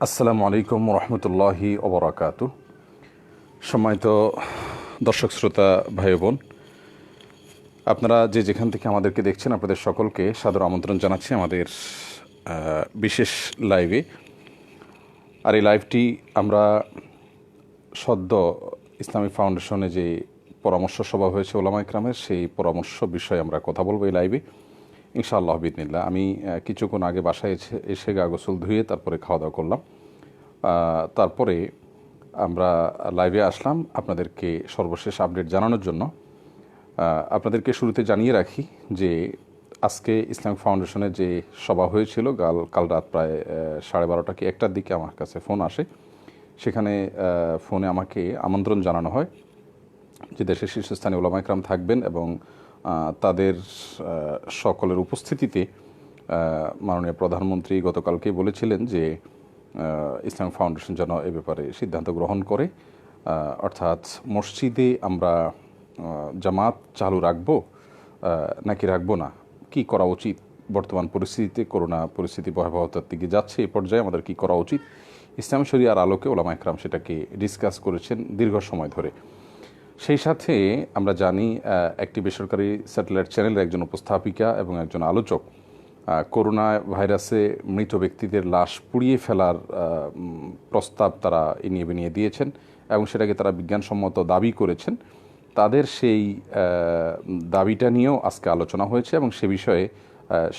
আসসালামু আলাইকুম রহমতুল্লাহি ওবরাকাতু। সম্মানিত দর্শক শ্রোতা ভাই বোন, আপনারা যে যেখান থেকে আমাদেরকে দেখছেন আপনাদের সকলকে সাদর আমন্ত্রণ জানাচ্ছি আমাদের বিশেষ লাইভে। আর এই লাইভটি আমরা সদ্য ইসলামিক ফাউন্ডেশনে যে পরামর্শ সভা হয়েছে ওলামা ইকরামের, সেই পরামর্শ বিষয়ে আমরা কথা বলবো এই লাইভে ইনশাআল্লাহ বিদিনিল্লাহ। আমি কিছুক্ষণ আগে বাসায় এসে গা গোসল ধুয়ে তারপরে খাওয়া দাওয়া করলাম। তারপরে আমরা লাইভে আসলাম আপনাদেরকে সর্বশেষ আপডেট জানানোর জন্য। আপনাদেরকে শুরুতে জানিয়ে রাখি যে আজকে ইসলামিক ফাউন্ডেশনের যে সভা হয়েছিল কাল রাত প্রায় 12:30 কি 1টার দিকে আমার কাছে ফোন আসে। সেখানে ফোনে আমাকে আমন্ত্রণ জানানো হয় যে দেশের শীর্ষস্থানীয় উলামা ইকরাম থাকবেন এবং তাদের সকলের উপস্থিতিতে মাননীয় প্রধানমন্ত্রী গতকালকেই বলেছিলেন যে ইসলামিক ফাউন্ডেশন যেন এ ব্যাপারে সিদ্ধান্ত গ্রহণ করে, অর্থাৎ মসজিদে আমরা জামাত চালু রাখবো নাকি রাখবো না, কি করা উচিত বর্তমান পরিস্থিতিতে, করোনা পরিস্থিতি ভয়াবহতার দিকে যাচ্ছে, এই পর্যায়ে আমাদের কি করা উচিত। ইসলাম শরিয়ার আলোকে ওলামা ইকরাম সেটাকে ডিসকাস করেছেন দীর্ঘ সময় ধরে। সেই সাথে আমরা জানি একটি বেসরকারি স্যাটেলাইট চ্যানেলের একজন উপস্থাপিকা এবং একজন আলোচক করোনা ভাইরাসে মৃত ব্যক্তিদের লাশ পুড়িয়ে ফেলার প্রস্তাব তারা নিয়ে দিয়েছেন এবং সেটাকে তারা বিজ্ঞানসম্মত দাবি করেছেন। তাদের সেই দাবিটা নিয়েও আজকে আলোচনা হয়েছে এবং সে বিষয়ে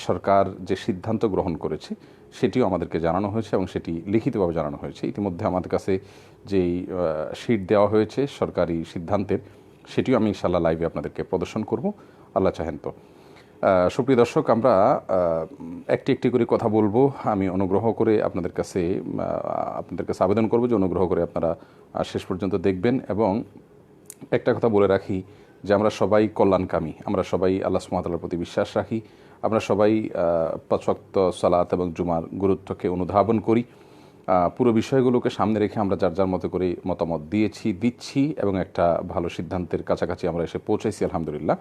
সরকার যে সিদ্ধান্ত গ্রহণ করেছে সেটিও আমাদেরকে জানানো হয়েছে এবং সেটি লিখিতভাবে জানানো হয়েছে। ইতিমধ্যে আমাদের কাছে যেই শিট দেওয়া হয়েছে সরকারি সিদ্ধান্তের, সেটিও আমি ইনশাআল্লাহ লাইভে আপনাদেরকে প্রদর্শন করব, আল্লাহ চাহেন তো। সুপ্রিয় দর্শক, আমরা একটি একটি করে কথা বলবো। আমি অনুগ্রহ করে আপনাদের কাছে আবেদন করব যে অনুগ্রহ করে আপনারা শেষ পর্যন্ত দেখবেন। এবং একটা কথা বলে রাখি যে আমরা সবাই কল্যাণকামী, আমরা সবাই আল্লাহ সুবহানাহু ওয়া তাআলার প্রতি বিশ্বাস রাখি, আমরা সবাই 5 ওয়াক্ত সালাত এবং জুমার গুরুত্বকে অনুধাবন করি। পুরো বিষয়গুলোকে সামনে রেখে আমরা যার যার মতো করে মতামত দিচ্ছি এবং একটা ভালো সিদ্ধান্তের কাছাকাছি আমরা এসে পৌঁছাইছি আলহামদুলিল্লাহ।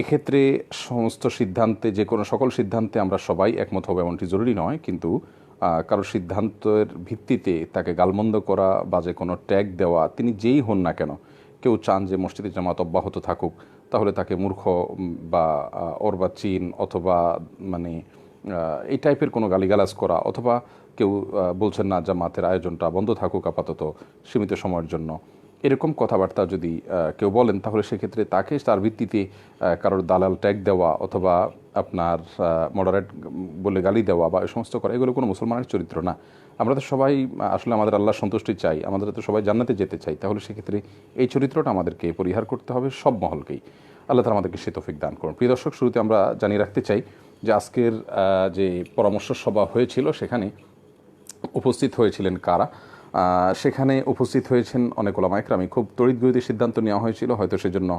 এক্ষেত্রে সমস্ত সিদ্ধান্তে সকল সিদ্ধান্তে আমরা সবাই একমত হবো এমনটি জরুরি নয়, কিন্তু কারো সিদ্ধান্তের ভিত্তিতে তাকে গালমন্দ করা বা যে কোনো ট্যাগ দেওয়া, তিনি যেই হন না কেন, কেউ চান যে মসজিদে জামাত অব্যাহত থাকুক, তাহলে তাকে মূর্খ বা অর্বাচীন অথবা মানে এই টাইপের কোনো গালিগালাজ করা, অথবা কেউ বলছেন না জামাতের আয়োজনটা বন্ধ থাকুক আপাতত সীমিত সময়ের জন্য, এরকম কথাবার্তা যদি কেউ বলেন, তাহলে সেক্ষেত্রে তাকে তার ভিত্তিতে কারোর দালাল ট্যাগ দেওয়া অথবা আপনার মডারেট বলে গালি দেওয়া বা এই সমস্ত করা, এগুলো কোনো মুসলমানের চরিত্র না। আমরা তো সবাই আসলে আমাদের আল্লাহ সন্তুষ্টি চাই, আমাদের তো সবাই জান্নাতে যেতে চাই, তাহলে সেক্ষেত্রে এই চরিত্রটা আমাদেরকে পরিহার করতে হবে সব মহলকেই। আল্লাহ তাআলা আমাদেরকে সে তৌফিক দান করুন। প্রিয় দর্শক, শুরুতে আমরা জানিয়ে রাখতে চাই যে আজকের যে পরামর্শ সভা হয়েছিল সেখানে উপস্থিত হয়েছিলেন কারা। সেখানে উপস্থিত হয়েছেন অনেক ওলামা ইকরাম। খুব তড়িৎগতিতে সিদ্ধান্ত নেওয়া হয়েছিল, হয়তো সেজন্য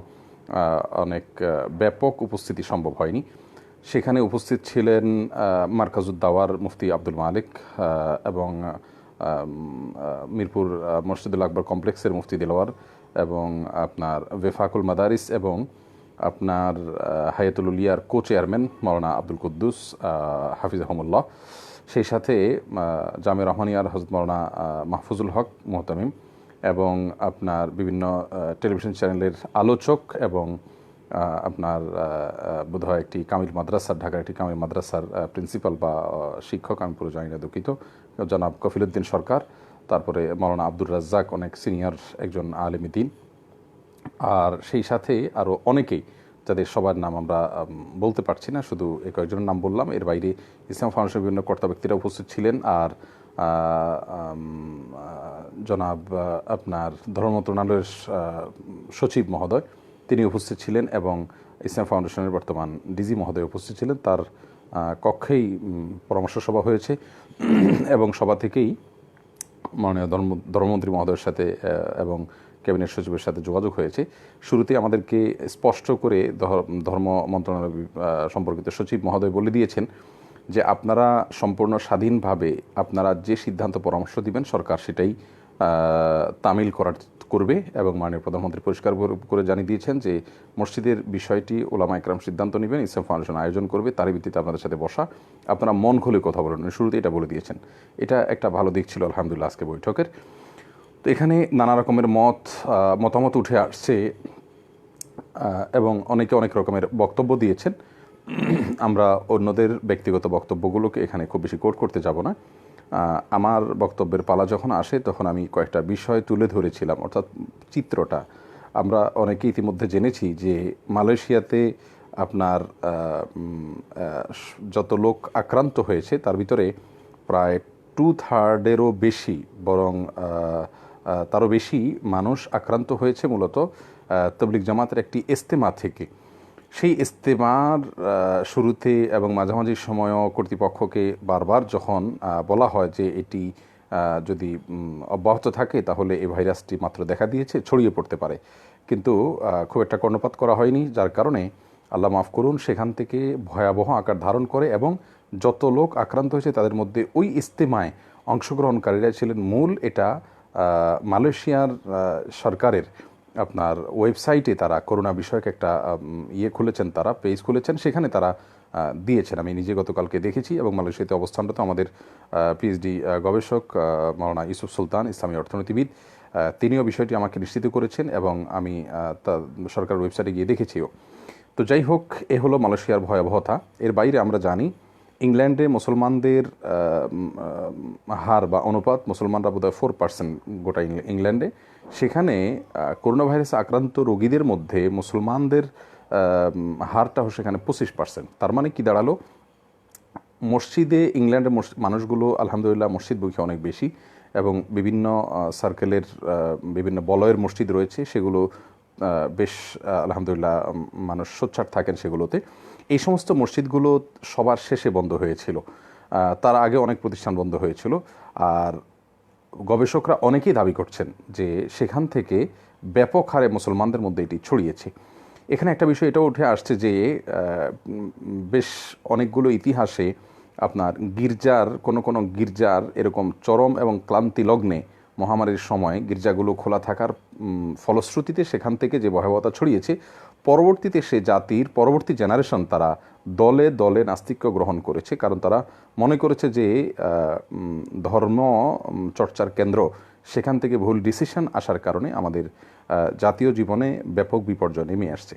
অনেক ব্যাপক উপস্থিতি সম্ভব হয়নি। সেখানে উপস্থিত ছিলেন মারকাজুদ দাওয়ার মুফতি আব্দুল মালিক এবং মিরপুর মসজিদুল আকবর কমপ্লেক্সের মুফতি দিলওয়ার এবং আপনার ওয়েফাকুল মাদারিস এবং আপনার হায়াতুল উলিয়ার কো চেয়ারম্যান মাওলানা আব্দুল কুদ্দুস হাফিজাহুমুল্লাহ। সেই সাথে জামে রহমানিয়ার হযরত মাওলানা মাহফুজুল হক মুহতামিম এবং আপনার বিভিন্ন টেলিভিশন চ্যানেলের আলোচক এবং আপনার বোধহয় একটি কামিল মাদ্রাসার, ঢাকার একটি কামিল মাদ্রাসার প্রিন্সিপাল বা শিক্ষক, আমি পুরো জানি না, দুঃখিত, জনাব কফিলউদ্দিন সরকার। তারপরে মাওলানা আব্দুর রাজ্জাক, অনেক সিনিয়র একজন আলেম দ্বীন। আর সেই সাথে আরও অনেকেই, যাদের সবার নাম আমরা বলতে পারছি না, শুধু কয়েকজনের নাম বললাম। এর বাইরে ইসলাম ফাউন্ডেশনের বিভিন্ন কর্তা ব্যক্তিরা উপস্থিত ছিলেন। আর জনাব আপনার ধর্ম মন্ত্রণালয়ের সচিব মহোদয় তিনি উপস্থিত ছিলেন এবং ইসলাম ফাউন্ডেশনের বর্তমান ডিজি মহোদয় উপস্থিত ছিলেন। তার কক্ষেই পরামর্শ সভা হয়েছে এবং সভা থেকেই মাননীয় ধর্মমন্ত্রী মহোদয়ের সাথে এবং ক্যাবিনেট সচিবের সাথে যোগাযোগ হয়েছে। শুরুতেই আমাদেরকে স্পষ্ট করে ধর্ম মন্ত্রণালয় সম্পর্কিত সচিব মহোদয় বলে দিয়েছেন যে আপনারা সম্পূর্ণ স্বাধীনভাবে আপনারা যে সিদ্ধান্ত পরামর্শ দিবেন সরকার সেটাই তামিল করবে এবং মাননীয় প্রধানমন্ত্রী পরিষ্কার করে জানিয়ে দিয়েছেন যে মসজিদের বিষয়টি ওলামা একরাম সিদ্ধান্ত নেবেন, ইসলাম ফাউন্ডেশন আয়োজন করবে, তারই ভিত্তিতে আপনাদের সাথে বসা, আপনারা মন খুলে কথা বলেন, শুরুতে এটা বলে দিয়েছেন। এটা একটা ভালো দিক ছিল আলহামদুলিল্লাহ আজকে বৈঠকের। তো এখানে নানা রকমের মতামত উঠে আসছে এবং অনেকে অনেক রকমের বক্তব্য দিয়েছেন। আমরা অন্যদের ব্যক্তিগত বক্তব্যগুলোকে এখানে খুব বেশি কোট করতে যাব না। আমার বক্তব্যের পালা যখন আসে তখন আমি কয়েকটা বিষয় তুলে ধরেছিলাম, অর্থাৎ চিত্রটা আমরা অনেকে ইতিমধ্যে জেনেছি যে মালয়েশিয়াতে আপনার যত লোক আক্রান্ত হয়েছে তার ভিতরে প্রায় 2/3 বেশি, বরং তারও বেশি মানুষ আক্রান্ত হয়েছে মূলত তবলিগ জামাতের একটি ইজতেমা থেকে। সেই ইজতেমার শুরুতে এবং মাঝামাঝি সময়ও কর্তৃপক্ষকে বারবার যখন বলা হয় যে এটি যদি অব্যাহত থাকে তাহলে এই ভাইরাসটি মাত্র দেখা দিয়েছে, ছড়িয়ে পড়তে পারে, কিন্তু খুব একটা কর্ণপাত করা হয়নি, যার কারণে আল্লাহ মাফ করুন সেখান থেকে ভয়াবহ আকার ধারণ করে এবং যত লোক আক্রান্ত হয়েছে তাদের মধ্যে ওই ইজতেমায় অংশগ্রহণকারীরা ছিলেন মূল। এটা মালয়েশিয়ার সরকারের আপনার ওয়েবসাইটে তারা করোনা বিষয়ক একটা খুলেছেন, তারা পেজ খুলেছেন, সেখানে তারা দিয়েছেন। আমি নিজে গতকালকে দেখেছি এবং মালয়েশিয়াতে অবস্থানরত আমাদের পিএইচডি গবেষক মাওলানা ইউসুফ সুলতান, ইসলামী অর্থনীতিবিদ, তিনিও বিষয়টি আমাকে নিশ্চিত করেছেন এবং আমি সরকার ওয়েবসাইটে গিয়ে দেখেছিও। তো যাই হোক, এ হলো মালয়েশিয়ার ভয়াবহতা। এর বাইরে আমরা জানি ইংল্যান্ডে মুসলমানদের হার বা অনুপাত, মুসলমানরা বোধহয় 4% গোটা ইংল্যান্ডে। সেখানে করোনা ভাইরাসে আক্রান্ত রোগীদের মধ্যে মুসলমানদের হারটাও সেখানে 25%। তার মানে কি দাঁড়ালো, মসজিদে ইংল্যান্ডের মানুষগুলো আলহামদুলিল্লাহ মসজিদমুখী অনেক বেশি এবং বিভিন্ন সার্কেলের বিভিন্ন বলয়ের মসজিদ রয়েছে, সেগুলো বেশ আলহামদুলিল্লাহ মানুষ সোচ্চার থাকেন সেগুলোতে। এই সমস্ত মসজিদগুলো সবার শেষে বন্ধ হয়েছিল, তার আগে অনেক প্রতিষ্ঠান বন্ধ হয়েছিল। আর গবেষকরা অনেকেই দাবি করছেন যে সেখান থেকে ব্যাপক হারে মুসলমানদের মধ্যে এটি ছড়িয়েছে। এখানে একটা বিষয় এটাও উঠে আসছে যে বেশ অনেকগুলো ইতিহাসে আপনার কোনো গির্জার এরকম চরম এবং ক্লান্তি লগ্নে মহামারীর সময় গির্জাগুলো খোলা থাকার ফলশ্রুতিতে সেখান থেকে যে ভয়াবহতা ছড়িয়েছে, পরবর্তীতে সে জাতির পরবর্তী জেনারেশন তারা দলে দলে নাস্তিক্য গ্রহণ করেছে, কারণ তারা মনে করেছে যে ধর্ম চর্চার কেন্দ্র, সেখান থেকে ভুল ডিসিশন আসার কারণে আমাদের জাতীয় জীবনে ব্যাপক বিপর্যয় নেমে আসছে।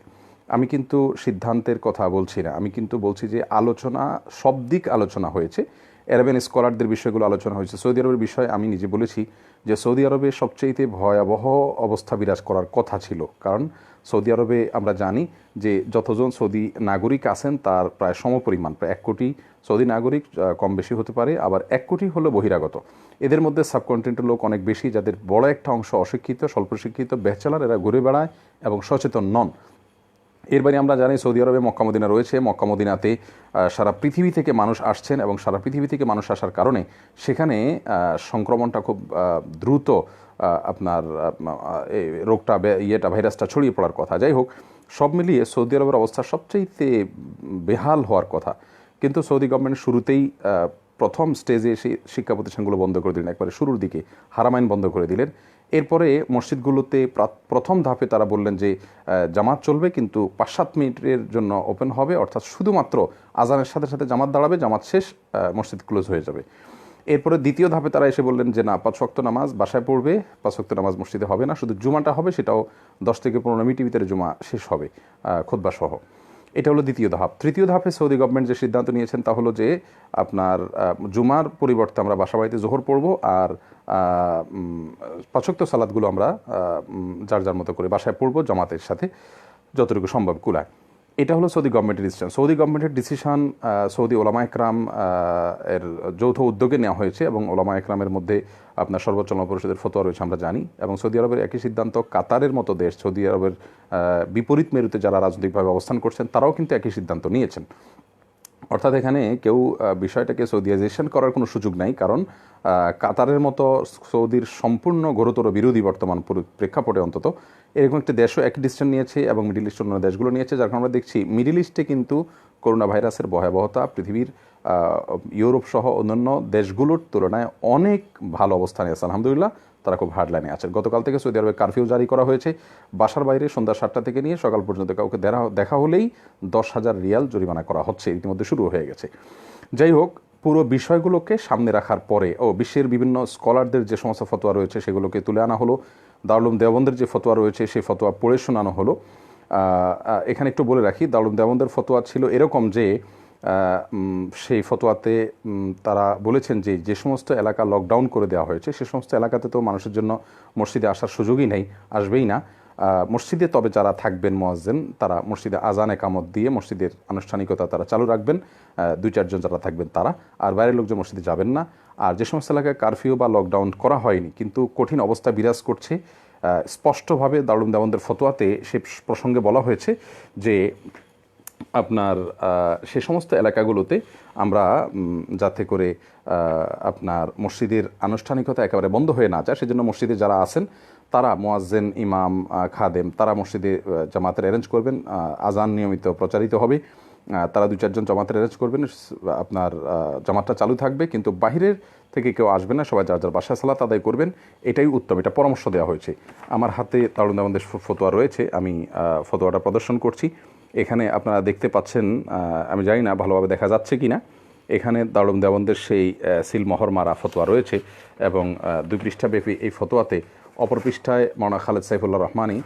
আমি কিন্তু সিদ্ধান্তের কথা বলছি না, আমি কিন্তু বলছি যে আলোচনা, সব দিক আলোচনা হয়েছে। আরবেন স্কলারদের বিষয়গুলো আলোচনা হয়েছে। সৌদি আরবের বিষয়ে আমি নিজে বলেছি যে সৌদি আরবে সবচেয়ে ভয়াবহ অবস্থা বিরাজ করার কথা ছিল, কারণ সৌদি আরবে আমরা জানি যে যতজন সৌদি নাগরিক আছেন তার প্রায় সমপরিমাণ, প্রায় 1 কোটি সৌদি নাগরিক, কম বেশি হতে পারে, আবার 1 কোটি হলো বহিরাগত। এদের মধ্যে সাবকন্টিনেন্টের লোক অনেক বেশি, যাদের বড় একটা অংশ অশিক্ষিত, স্বল্প শিক্ষিত, ব্যাচেলার, এরা ঘুরে বেড়ায় এবং সচেতন নন। এর বাইরে আমরা জানি সৌদি আরবে মক্কা মদিনা রয়েছে, মক্কা মদিনাতে সারা পৃথিবী থেকে মানুষ আসছেন এবং সারা পৃথিবী থেকে মানুষ আসার কারণে সেখানে সংক্রমণটা খুব দ্রুত আপনার রোগটা ভাইরাসটা ছড়িয়ে পড়ার কথা। যাই হোক, সব মিলিয়ে সৌদি আরবের অবস্থা সবচেয়ে বেহাল হওয়ার কথা, কিন্তু সৌদি গভর্নমেন্ট শুরুতেই প্রথম স্টেজে সেই শিক্ষা প্রতিষ্ঠানগুলো বন্ধ করে দিলেন, একবারে শুরুর দিকে হারামাইন বন্ধ করে দিলেন। এরপরে মসজিদগুলোতে প্রথম ধাপে তারা বললেন যে জামাত চলবে, কিন্তু 5-7 মিনিটের জন্য ওপেন হবে, অর্থাৎ শুধুমাত্র আজানের সাথে সাথে জামাত দাঁড়াবে, জামাত শেষ মসজিদ ক্লোজ হয়ে যাবে। এরপরে দ্বিতীয় ধাপে তারা এসে বললেন যে না, 5 ওয়াক্ত নামাজ বাসায় পড়বে, 5 ওয়াক্ত নামাজ মসজিদে হবে না, শুধু জুমাটা হবে, সেটাও 10 থেকে 15 মিনিটের ভিতরে জুমা শেষ হবে খুতবা সহ। এটা হলো দ্বিতীয় ধাপ। তৃতীয় ধাপে সৌদি গভর্নমেন্ট যে সিদ্ধান্ত নিয়েছেন তা হলো যে আপনার জুমার পরিবর্তে আমরা বাসাবাড়িতে জোহর পড়বো, আর 5 ওয়াক্ত সালাতগুলো আমরা যার যার মতো করে বাসায় পড়বো জামাতের সাথে যতটুকু সম্ভব কুলায়। এটা হলো সৌদি গভর্নমেন্টের ডিসিশন। সৌদি গভর্নমেন্টের ডিসিশন সৌদি ওলামা একরাম এর যৌথ উদ্যোগে নেওয়া হয়েছে এবং ওলামা একরামের মধ্যে আপনার সর্বোচ্চ ওলামা পরিষদের ফতোয়া রয়েছে আমরা জানি, এবং সৌদি আরবের একই সিদ্ধান্ত কাতারের মতো দেশ, সৌদি আরবের বিপরীত মেরুতে যারা রাজনৈতিকভাবে অবস্থান করছেন তারাও কিন্তু একই সিদ্ধান্ত নিয়েছেন। অর্থাৎ এখানে কেউ বিষয়টাকে সৌদিয়াইজেশন করার কোনো সুযোগ নাই, কারণ কাতারের মতো সৌদির সম্পূর্ণ ঘোরতর বিরোধী বর্তমান প্রেক্ষাপটে অন্তত এরকম একটি দেশও একই ডিসিশন নিয়েছে এবং মিডিল ইস্ট অন্য দেশগুলো নিয়েছে, যার কারণে আমরা দেখছি মিডিল ইস্টে কিন্তু করোনা ভাইরাসের ভয়াবহতা পৃথিবীর ইউরোপ সহ অন্যান্য দেশগুলোর তুলনায় অনেক ভালো অবস্থানে আছে আলহামদুলিল্লাহ। তারা খুব হার্ডলাইনে আছেন। গতকাল থেকে সৌদি আরবে কারফিউ জারি করা হয়েছে। বাসার বাইরে সন্ধ্যা 7টা থেকে নিয়ে সকাল পর্যন্ত কাউকে দেখা হলেই 10,000 রিয়াল জরিমানা করা হচ্ছে, ইতিমধ্যে শুরু হয়ে গেছে। যাই হোক, পুরো বিষয়গুলোকে সামনে রাখার পরে বিশ্বের বিভিন্ন স্কলারদের যে সমস্ত ফতোয়া রয়েছে সেগুলোকে তুলে আনা হলো। দারুল উলুম দেওবন্দের যে ফতোয়া রয়েছে সেই ফতোয়া পড়ে শোনানো হলো। এখানে একটু বলে রাখি, দারুল উলুম দেওবন্দের ফতোয়া ছিল এরকম যে সেই ফতোয়াতে তারা বলেছেন যে যে সমস্ত এলাকা লকডাউন করে দেওয়া হয়েছে সে সমস্ত এলাকাতে তো মানুষের জন্য মসজিদে আসার সুযোগই নেই, আসবেই না। মসজিদে তবে যারা থাকবেন মুয়াজ্জিন, তারা মসজিদে আজান একামত দিয়ে মসজিদের আনুষ্ঠানিকতা তারা চালু রাখবেন, 2-4 জন যারা থাকবেন তারা, আর বাইরের লোকজন মসজিদে যাবেন না। আর যে সমস্ত এলাকায় কারফিউ বা লকডাউন করা হয়নি কিন্তু কঠিন অবস্থা বিরাজ করছে, স্পষ্টভাবে দারুল উলুম দেওবন্দের ফতোয়াতে সে প্রসঙ্গে বলা হয়েছে যে আপনার সে সমস্ত এলাকাগুলোতে আমরা যাতে করে আপনার মসজিদের আনুষ্ঠানিকতা একেবারে বন্ধ হয়ে না যায় সেজন্য মসজিদে যারা আছেন তারা মুয়াজ্জিন, ইমাম, খাদেম তারা মসজিদে জামাতের অ্যারেঞ্জ করবেন, আজান নিয়মিত প্রচারিত হবে, তারা 2-4 জন জামাতের অ্যারেঞ্জ করবেন, আপনার জামাতটা চালু থাকবে, কিন্তু বাহিরের থেকে কেউ আসবে না, সবাই যার যার বাসায় সালাত আদায় করবেন, এটাই উত্তম, এটা পরামর্শ দেওয়া হয়েছে। আমার হাতে দারুল উলুম দেওবন্দের ফতোয়া রয়েছে, আমি ফতোয়াটা প্রদর্শন করছি। এখানে আপনারা দেখতে পাচ্ছেন, আমি জানি না ভালোভাবে দেখা যাচ্ছে কি না, এখানে দারুল উলুম দেওবন্দের সেই সিল মোহর মারা ফতোয়া রয়েছে এবং 2 পৃষ্ঠাব্যাপী এই ফতোয়াতে অপর পৃষ্ঠায় মাওলানা খালেদ সাইফুল্লাহ রহমানী,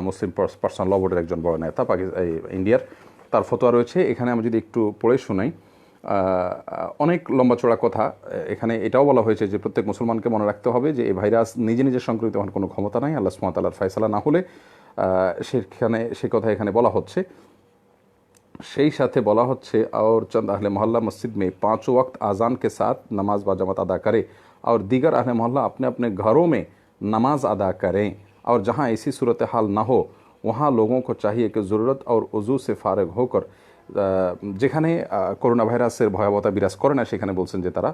মুসলিম পার্সোনাল ল বোর্ডের একজন বড় নেতা ইন্ডিয়ার, তার ফতোয়া রয়েছে। এখানে আমি যদি একটু পড়ে শোনাই, অনেক লম্বা চড়া কথা। এখানে এটাও বলা হয়েছে যে প্রত্যেক মুসলমানকে মনে রাখতে হবে যে এই ভাইরাস নিজে নিজে সংক্রমিত হওয়ার কোনো ক্ষমতা নাই, আল্লাহ সুবহানাহু ওয়া তাআলার ফয়সালা না হলে। সে কথা এখানে বলা হচ্ছে। সেই সাথে বলা হচ্ছে और चंद अहले मोहल्ला मस्जिद में 5 वक्त आज़ान के साथ नमाज बाजमात अदा करें और दीगर अहले मोहल्ला अपने अपने घरों में नमाज अदा करें, और जहां ऐसी सूरत हाल ना हो वहां लोगों को चाहिए कि ज़रूरत और उज़ू से फारिग होकर, যেখানে করোনা ভাইরাসের ভয়াবহতা বিরাজ করে না সেখানে বলছেন যে তারা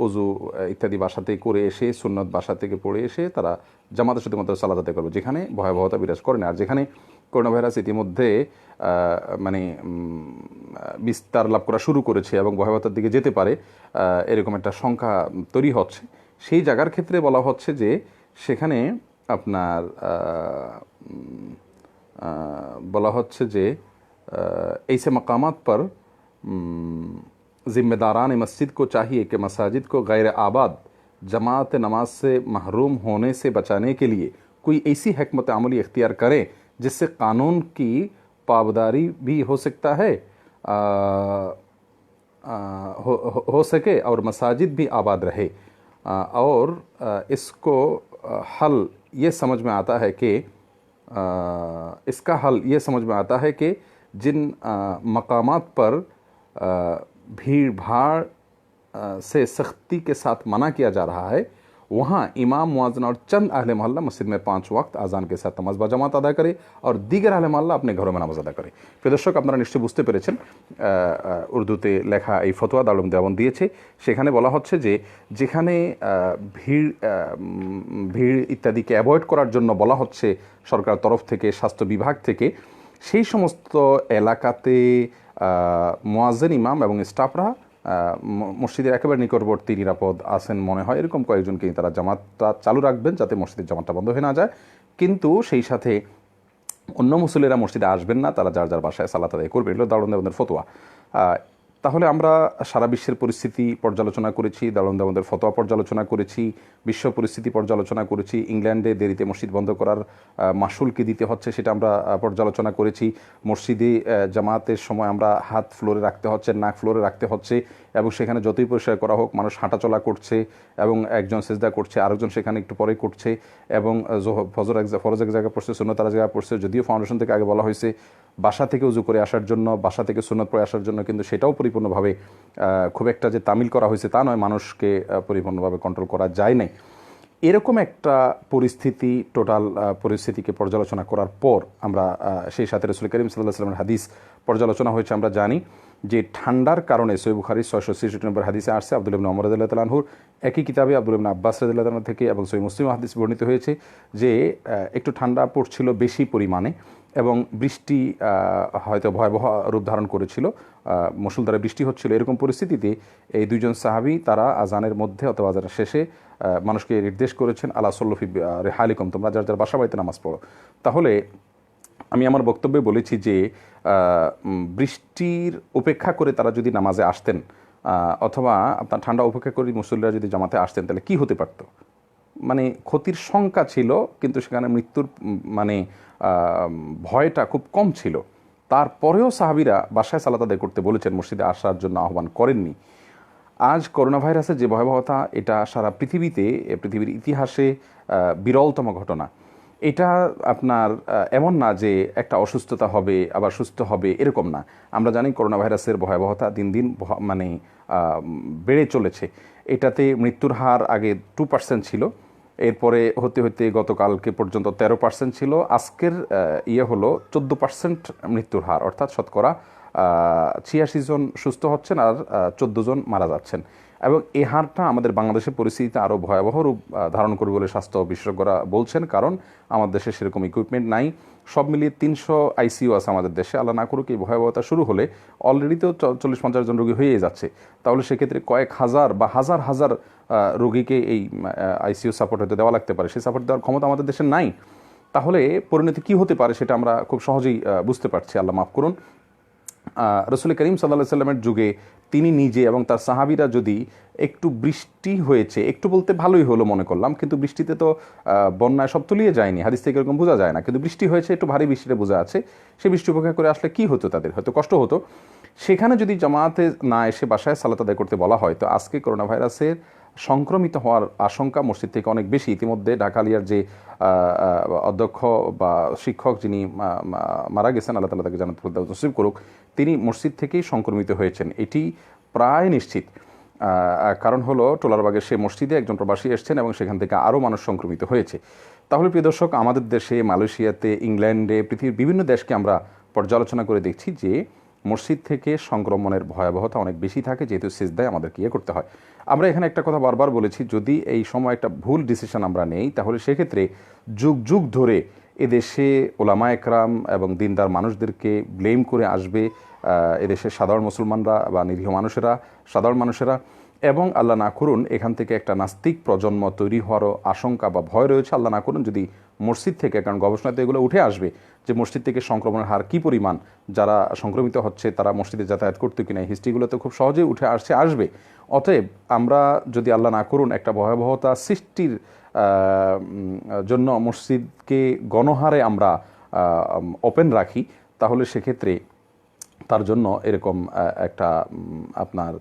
অজু ইত্যাদি বাসাতে করে এসে সুন্নত বাসা থেকে পড়ে এসে তারা জামাতের সাথে মতো সালাত আদায় করবে, যেখানে ভয়াবহতা বিরাজ করে না। আর যেখানে করোনা ভাইরাস ইতিমধ্যে মানে বিস্তার লাভ করা শুরু করেছে এবং ভয়াবহতার দিকে যেতে পারে এরকম একটা সংখ্যা তৈরি হচ্ছে, সেই জায়গার ক্ষেত্রে বলা হচ্ছে যে সেখানে আপনার বলা হচ্ছে যে ऐसे मकामात पर ज़िम्मेदारान मस्जिद को चाहिए कि मसाजिद को गैर आबाद जमात नमाज से महरूम होने से बचाने के लिए कोई ऐसी हिकमत अमली इख्तियार करें जिससे कानून की पाबदारी भी हो सकता है, हो सके और मसाजिद भी आबाद रहे। और इसको हल ये समझ में आता है कि इसका हल ये समझ में आता है कि जिन मकामात पर भीड़ भाड़ से सख्ती के साथ मना किया जा रहा है वहाँ इमाम, मुअज्जिन और चंद अहले मोहल्ला मस्जिद में 5 वक्त आज़ान के साथ नमाज बाजमात अदा करे और दीगर अहले मोहल्ला अपने घरों में नामाज अदा करे। প্রিয় দর্শক, আপনারা নিশ্চয়ই বুঝতে পেরেছেন উর্দুতে লেখা এই ফতোয়া দারুল উলুম দেওবন্দ দিয়েছে। সেখানে বলা হচ্ছে যে যেখানে ভিড় ইত্যাদিকে অ্যাভয়েড করার জন্য বলা হচ্ছে সরকার তরফ থেকে, স্বাস্থ্য বিভাগ থেকে, সেই সমস্ত এলাকাতে মুয়াজ্জিন, ইমাম এবং স্টাফরা মসজিদের একেবারে নিকটবর্তী নিরাপদ আছেন মনে হয় এরকম কয়েকজনকে তারা জামাতটা চালু রাখবেন যাতে মসজিদের জামাতটা বন্ধ হয়ে না যায়, কিন্তু সেই সাথে অন্য মুসল্লিরা মসজিদে আসবেন না, তারা যার যার বাসায় সালাত আদায় করবে। এগুলো দারুল উলুম দেওবন্দের ফতোয়া। তাহলে আমরা সারা বিশ্বের পরিস্থিতি পর্যালোচনা করেছি, দারুল উলুম দেওবন্দের ফতোয়া পর্যালোচনা করেছি, বিশ্ব পরিস্থিতি পর্যালোচনা করেছি, ইংল্যান্ডে দেরিতে মসজিদ বন্ধ করার মাসুল কি দিতে হচ্ছে সেটা আমরা পর্যালোচনা করেছি, মসজিদে জামাতের সময় আমরা হাত ফ্লোরে রাখতে হচ্ছে, নাক ফ্লোরে রাখতে হচ্ছে, এবং সেখানে যতই পরিষ্কার করা হোক মানুষ হাঁটাচলা করছে এবং একজন সেজদা করছে, আরেকজন সেখানে একটু পরে করছে, এবং ফরজ এক জায়গায় পড়ছে, সুন্নত আর জায়গায় পড়ছে। যদিও ফাউন্ডেশন থেকে আগে বলা হয়েছে বাসা থেকে উজু করে আসার জন্য, বাসা থেকে সুন্নত পড়ে আসার জন্য, কিন্তু সেটাও পরিপূর্ণভাবে খুব একটা যে তামিল করা হয়েছে তা নয়, মানুষকে পরিপূর্ণভাবে কন্ট্রোল করা যায় নাই। এরকম একটা পরিস্থিতি, টোটাল পরিস্থিতিকে পর্যালোচনা করার পর আমরা সেই সাথে রাসূল করিম সাল্লাল্লাহু আলাইহি ওয়াসাল্লামের হাদিস পর্যালোচনা হয়েছে। আমরা জানি যে ঠান্ডার কারণে সহিহ বুখারী 666 নম্বর হাদিসে আসছে, আব্দুল্লাহ ইবনে ওমর রাদিয়াল্লাহু তাআলা আনহুর একই কিতাবে আব্দুল্লাহ ইবনে আব্বাস রাদিয়াল্লাহু তাআলা থেকে এবং সহিহ মুসলিম হাদিস বর্ণিত হয়েছে যে একটু ঠান্ডা পড়ছিল বেশি পরিমাণে, এবং বৃষ্টি হয়তো ভয়াবহ রূপ ধারণ করেছিল, মুষলধারে বৃষ্টি হচ্ছিল। এরকম পরিস্থিতিতে এই দুইজন সাহাবী তারা আজানের মধ্যে অথবা আজানের শেষে মানুষকে নির্দেশ করেছেন, আলা সল্লফি রেহালিকম, তোমরা যার যার বাসা বাড়িতে নামাজ পড়ো। তাহলে আমি আমার বক্তব্যে বলেছি যে বৃষ্টির উপেক্ষা করে তারা যদি নামাজে আসতেন অথবা আপনার ঠান্ডা উপেক্ষা করে মুসল্লিরা যদি জামাতে আসতেন, তাহলে কি হতে পারত? মানে ক্ষতির শঙ্কা ছিল, কিন্তু সেখানে মৃত্যুর মানে ভয়টা খুব কম ছিল। তারপরেও সাহাবীরা বাসায় সালাত আদায় করতে বলেছেন, মসজিদে আসার জন্য আহ্বান করেননি। আজ করোনা ভাইরাসের যে ভয়াবহতা, এটা সারা পৃথিবীতে, পৃথিবীর ইতিহাসে বিরলতম ঘটনা। এটা আপনার এমন না যে একটা অসুস্থতা হবে আবার সুস্থ হবে, এরকম না। আমরা জানি করোনা ভাইরাসের ভয়াবহতা দিন দিন মানে বেড়ে চলেছে। এটাতে মৃত্যুর হার আগে 2% ছিল, এরপরে হতে হতে গতকালকে পর্যন্ত 13% ছিল, আজকের হলো 14% মৃত্যুর হার, অর্থাৎ শতকরা 86 জন সুস্থ হচ্ছেন আর 14 জন মারা যাচ্ছেন। এবং এই হারটা আমাদের বাংলাদেশের পরিস্থিতিতে আরও ভয়াবহ রূপ ধারণ করবে বলে স্বাস্থ্য বিশেষজ্ঞরা বলছেন, কারণ আমাদের দেশে সেরকম ইকুইপমেন্ট নাই। সব মিলিয়ে 300 আইসিইউ আছে আমাদের দেশে। আল্লাহ না করুক এই ভয়াবহতা শুরু হলে অলরেডি তো 40-50 জন রোগী হয়ে যাচ্ছে। তাহলে সেক্ষেত্রে কয়েক হাজার বা হাজার হাজার রোগীকে এই আইসিইউ সাপোর্ট হতে দেওয়া লাগতে পারে। সেই সাপোর্ট দেওয়ার ক্ষমতা আমাদের দেশে নাই। তাহলে পরিণতি কী হতে পারে সেটা আমরা খুব সহজেই বুঝতে পারছি। আল্লাহ মাফ করুন। রসুল করিম সাল্লাল্লাহু সাল্লামের যুগে তিনি নিজে এবং তার সাহাবীরা যদি একটু বৃষ্টি হয়েছে, একটু বলতে ভালোই হলো মনে করলাম, কিন্তু বৃষ্টিতে তো বন্যায় সব তলিয়ে যায়নি, হাদিস থেকে এরকম বোঝা যায় না, কিন্তু বৃষ্টি হয়েছে, একটু ভারী বৃষ্টিতে বোঝা আছে, সেই বৃষ্টি উপেক্ষা করে আসলে কি হতো, তাদের হয়তো কষ্ট হতো। সেখানে যদি জামাতে না এসে বাসায় সালাত আদায় করতে বলা হয়, তো আজকে করোনা ভাইরাসের সংক্রমিত হওয়ার আশঙ্কা মসজিদ থেকে অনেক বেশি। ইতিমধ্যে ঢাকা আলিয়ার যে অধ্যক্ষ বা শিক্ষক যিনি মারা গেছেন, আল্লাহ তাআলা তাকে জান্নাতুল ফেরদাউস নসিব করুক, তিনি মসজিদ থেকেই সংক্রমিত হয়েছেন, এটি প্রায় নিশ্চিত। কারণ হলো টোলারবাগের সে মসজিদে একজন প্রবাসী এসছেন এবং সেখান থেকে আরও মানুষ সংক্রমিত হয়েছে। তাহলে প্রিয় দর্শক, আমাদের দেশে, মালয়েশিয়াতে, ইংল্যান্ডে, পৃথিবীর বিভিন্ন দেশকে আমরা পর্যালোচনা করে দেখছি যে মসজিদ থেকে সংক্রমণের ভয়াবহতা অনেক বেশি থাকে, যেহেতু সিজদায় আমাদেরকে করতে হয়। আমরা এখানে একটা কথা বারবার বলেছি, যদি এই সময় একটা ভুল ডিসিশন আমরা নেই, তাহলে সেক্ষেত্রে যুগ যুগ ধরে এদেশে ওলামা একরাম এবং দিনদার মানুষদেরকে ব্লেম করে আসবে এদেশের সাধারণ মুসলমানরা বা নিরীহ মানুষেরা, সাধারণ মানুষেরা। এবং আল্লাহ না করুন এখান থেকে একটা নাস্তিক প্রজন্ম তৈরি হওয়ারও আশঙ্কা বা ভয় রয়েছে। আল্লাহ না করুন যদি মসজিদ থেকে, কারণ গবেষণাতে এগুলো উঠে আসবে যে মসজিদ থেকে সংক্রমণের হার কী পরিমাণ, যারা সংক্রমিত হচ্ছে তারা মসজিদে যাতায়াত করতে কিনা, এই হিস্ট্রিগুলোতে খুব সহজেই উঠে আসবে। অতএব আমরা যদি আল্লাহ না করুন একটা ভয়াবহতা সৃষ্টির জন্য মসজিদকে গণহারে আমরা ওপেন রাখি, তাহলে সেক্ষেত্রে তার জন্য এরকম একটা আপনার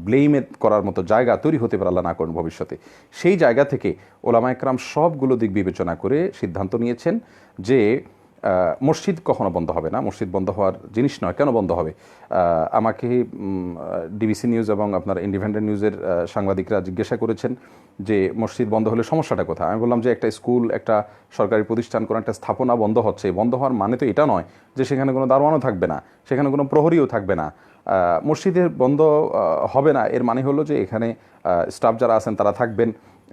ব্লেমে করার মতো জায়গা তৈরি হতে পারে, আল্লাহ না করুন ভবিষ্যতে। সেই জায়গা থেকে ওলামা একরাম সবগুলো দিক বিবেচনা করে সিদ্ধান্ত নিয়েছেন যে মসজিদ কখনো বন্ধ হবে না, মসজিদ বন্ধ হওয়ার জিনিস নয়। কেন বন্ধ হবে? আমাকে ডিবিসি নিউজ এবং আপনার ইন্ডিপেন্ডেন্ট নিউজের সাংবাদিকরা জিজ্ঞাসা করেছেন যে মসজিদ বন্ধ হলে সমস্যাটা কোথায়। আমি বললাম যে একটা স্কুল, একটা সরকারি প্রতিষ্ঠান, কোনো একটা স্থাপনা বন্ধ হচ্ছে, বন্ধ হওয়ার মানে তো এটা নয় যে সেখানে কোনো দারোয়ানও থাকবে না, সেখানে কোনো প্রহরীও থাকবে না। মসজিদের বন্ধ হবে না এর মানে হলো যে এখানে স্টাফ যারা আছেন তারা থাকবেন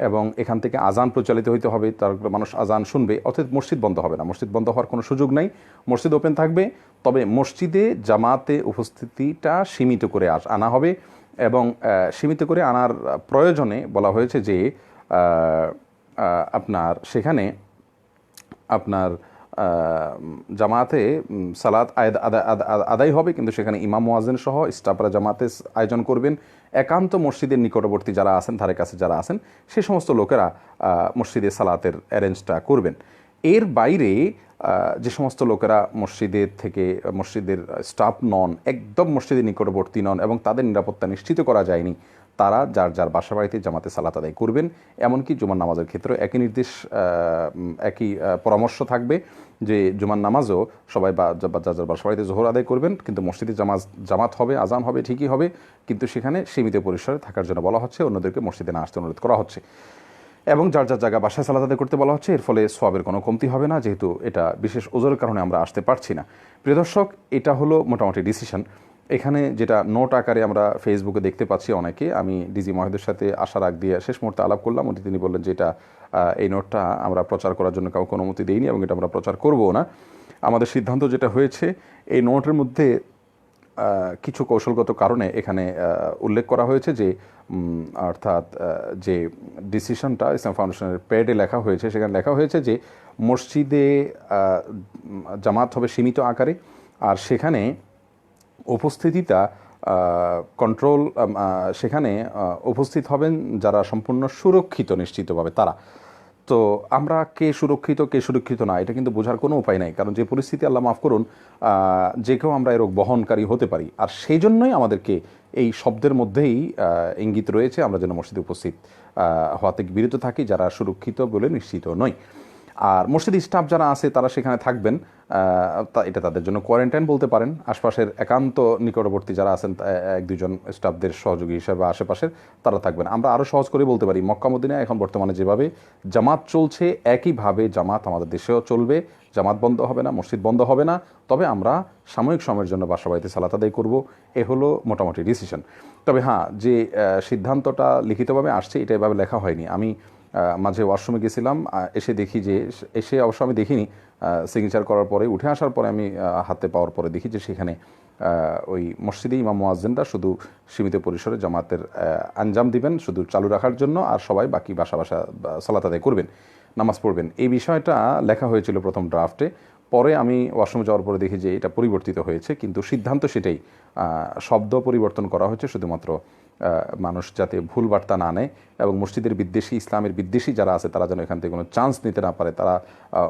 এবং এখান থেকে আজান প্রচলিত হইতে হবে, তার মানুষ আজান শুনবে, অর্থাৎ মসজিদ বন্ধ হবে না। মসজিদ বন্ধ হওয়ার কোনো সুযোগ নাই, মসজিদ ওপেন থাকবে। তবে মসজিদে জামাতে উপস্থিতিটা সীমিত করে আনা হবে এবং সীমিত করে আনার প্রয়োজনে বলা হয়েছে যে আপনার সেখানে আপনার জামাতে সালাত আদায় হবে, কিন্তু সেখানে ইমাম মুয়াজ্জিন সহ স্টাফরা জামাতে আয়োজন করবেন। একান্ত মসজিদের নিকটবর্তী যারা আছেন, ধারে কাছে যারা আছেন, সে সমস্ত লোকেরা মসজিদে সালাতের অ্যারেঞ্জটা করবেন। এর বাইরে যে সমস্ত লোকেরা মসজিদের স্টাফ নন, একদম মসজিদের নিকটবর্তী নন এবং তাদের নিরাপত্তা নিশ্চিত করা যায়নি, তারা যার যার বাসা বাড়িতে জামাতে সালাত আদায় করবেন। এমনকি জুমার নামাজের ক্ষেত্রে একই পরামর্শ থাকবে যে জুমার নামাজও সবাই যার যার বাসা বাড়িতে জোহর আদায় করবেন, কিন্তু মসজিদে জামাত হবে, আজান হবে, ঠিকই হবে, কিন্তু সেখানে সীমিত পরিসরে থাকার জন্য বলা হচ্ছে, অন্যদেরকে মসজিদে না আসতে অনুরোধ করা হচ্ছে এবং যার যার জায়গা বাসায় সালাত আদায় করতে বলা হচ্ছে। এর ফলে সওয়াবের কোনো কমতি হবে না, যেহেতু এটা বিশেষ ওজোরের কারণে আমরা আসতে পারছি না। প্রিয় দর্শক, এটা হলো মোটামুটি ডিসিশন। এখানে যেটা নোট আকারে আমরা ফেসবুকে দেখতে পাচ্ছি অনেকে, আমি ডিজি মহোদয়ের সাথে আসার আগ দিয়ে শেষ মুহূর্তে আলাপ করলাম, তিনি বললেন যে এই নোটটা আমরা প্রচার করার জন্য কাউকে অনুমতি দিইনি এবং এটা আমরা প্রচার করবো না। আমাদের সিদ্ধান্ত যেটা হয়েছে, এই নোটের মধ্যে কিছু কৌশলগত কারণে এখানে উল্লেখ করা হয়েছে যে অর্থাৎ যে ডিসিশনটা ইসলাম ফাউন্ডেশনের প্যাডে লেখা হয়েছে, সেখানে লেখা হয়েছে যে মসজিদে জামাত হবে সীমিত আকারে, আর সেখানে উপস্থিতিটা কন্ট্রোল, সেখানে উপস্থিত হবেন যারা সম্পূর্ণ সুরক্ষিত নিশ্চিতভাবে তারা। তো আমরা কে সুরক্ষিত না, এটা কিন্তু বোঝার কোনো উপায় নাই, কারণ যে পরিস্থিতি, আল্লাহ মাফ করুন, যে কেউ আমরা এর বহনকারী হতে পারি। আর সেই জন্যই আমাদেরকে এই শব্দের মধ্যেই ইঙ্গিত রয়েছে আমরা যেন মসজিদে উপস্থিত হওয়া থেকে বিরত থাকি যারা সুরক্ষিত বলে নিশ্চিত নয়। আর মসজিদ স্টাফ যারা আছে তারা সেখানে থাকবেন, এটা তাদের জন্য কোয়ারেন্টাইন বলতে পারেন। আশপাশের একান্ত নিকটবর্তী যারা আছেন এক দুজন স্টাফদের সহযোগী হিসেবে আশেপাশের তারা থাকবেন। আমরা আরও সহজ করে বলতে পারি, মক্কা মদিনায় এখন বর্তমানে যেভাবে জামাত চলছে একইভাবে জামাত আমাদের দেশেও চলবে। জামাত বন্ধ হবে না, মসজিদ বন্ধ হবে না, তবে আমরা সাময়িক সময়ের জন্য বাসা বাড়িতে সালাত আদায় করবো। এ হলো মোটামুটি ডিসিশন। তবে হ্যাঁ, যে সিদ্ধান্তটা লিখিতভাবে আসছে এটা এভাবে লেখা হয়নি। আমি মাঝে ওয়াশরুমে গেছিলাম, এসে অবশ্য আমি দেখিনি, সিগনেচার করার পরে উঠে আসার পরে আমি হাতে পাওয়ার পরে দেখি যে সেখানে ওই মসজিদে ইমাম মুয়াজ্জিনরা শুধু সীমিত পরিসরে জামাতের আঞ্জাম দিবেন শুধু চালু রাখার জন্য, আর সবাই বাকি বাসা সালাত আদায় করবেন, নামাজ পড়বেন। এই বিষয়টা লেখা হয়েছিল প্রথম ড্রাফটে। পরে আমি ওয়াশরুমে যাওয়ার পরে দেখি যে এটা পরিবর্তিত হয়েছে, কিন্তু সিদ্ধান্ত সেটাই, শব্দ পরিবর্তন করা হয়েছে শুধুমাত্র মানুষ যাতে ভুল বার্তা না নেয় এবং মসজিদের বিদ্বেষী, ইসলামের বিদ্বেষী যারা আছে তারা যেন এখান থেকে কোনো চান্স নিতে না পারে। তারা